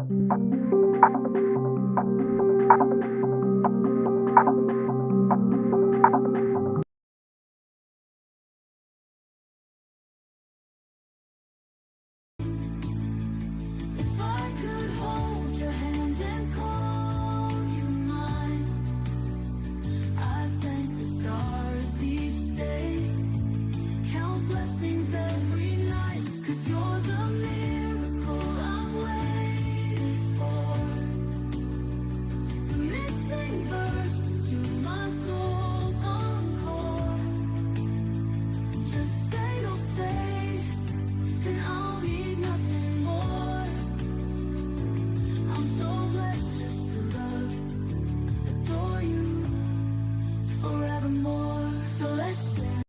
If I could hold your hand and call you mine, I'd thank the stars each day, count blessings every night, 'cause you're the miracle I've waited for, the missing verse to my soul's encore. Just say you'll stay, and I'll need nothing more. I'm so blessed just to love, adore you forevermore. So let's dance.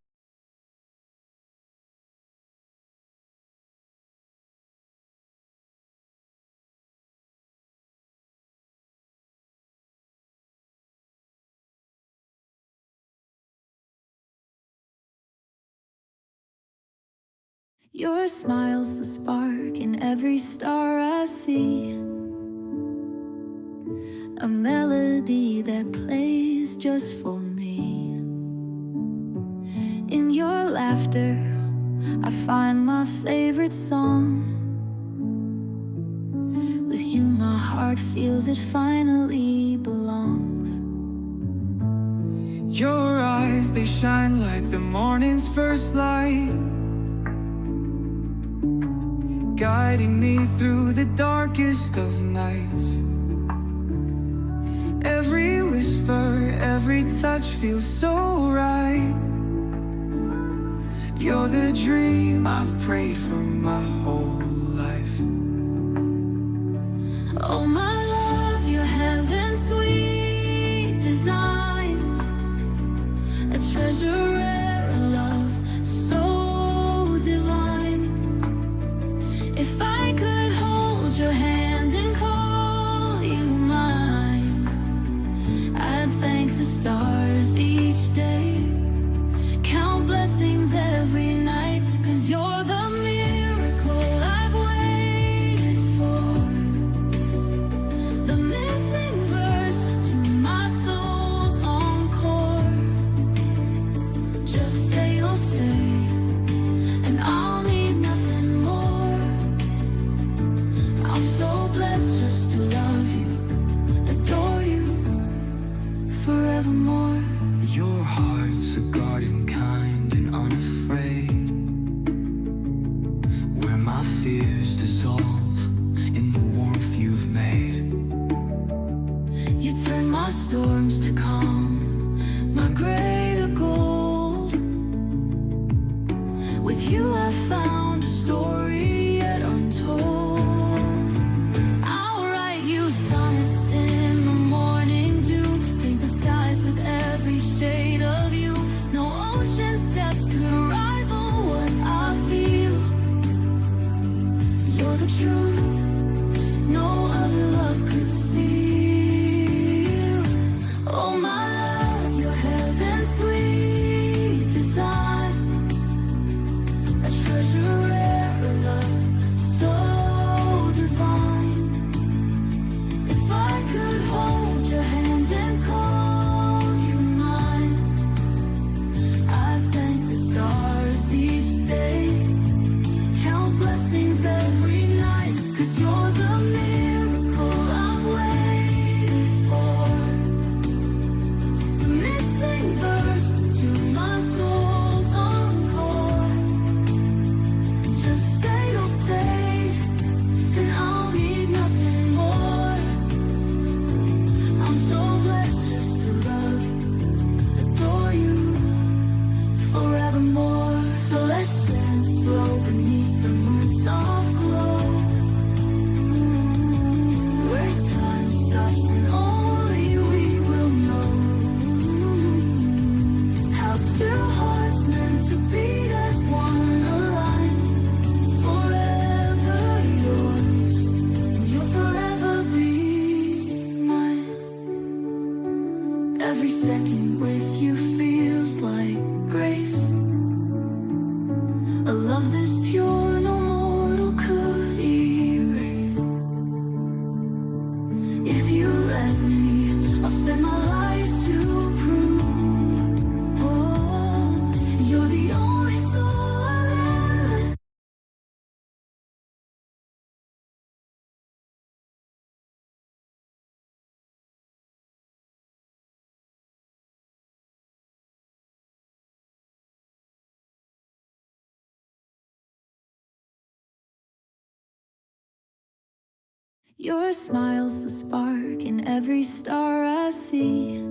Your smile's the spark in every star I see, a melody that plays just for me. In your laughter, I find my favorite song. With you, my heart feels it finally belongs. Your eyes, they shine like the morning's first light, guiding me through the darkest of nights. Every whisper, every touch feels so right. You're the dream I've prayed for my whole life. Oh my love, you're heaven's sweet design, a treasure rare, a love so divine. If I could hold your hand and call you mine, I'd thank the stars each day, count blessings every night, 'cause you're the miracle I've waited for, the missing verse to my soul's encore. Just say you'll stay, and I'll need nothing more. I'm so blessed just to love you, adore you forevermore. Your heart's a garden, kind and unafraid, where my fears dissolve in the warmth you've made. You turn my storms to calm, my greater gold. With you I found a story yet untold. I'll write you sonnets in the morning dew, paint the skies with every shade of you. No ocean's depth could rival what I feel. You're the truth, no other love could steal. Oh my Your smile's the spark in every star I see.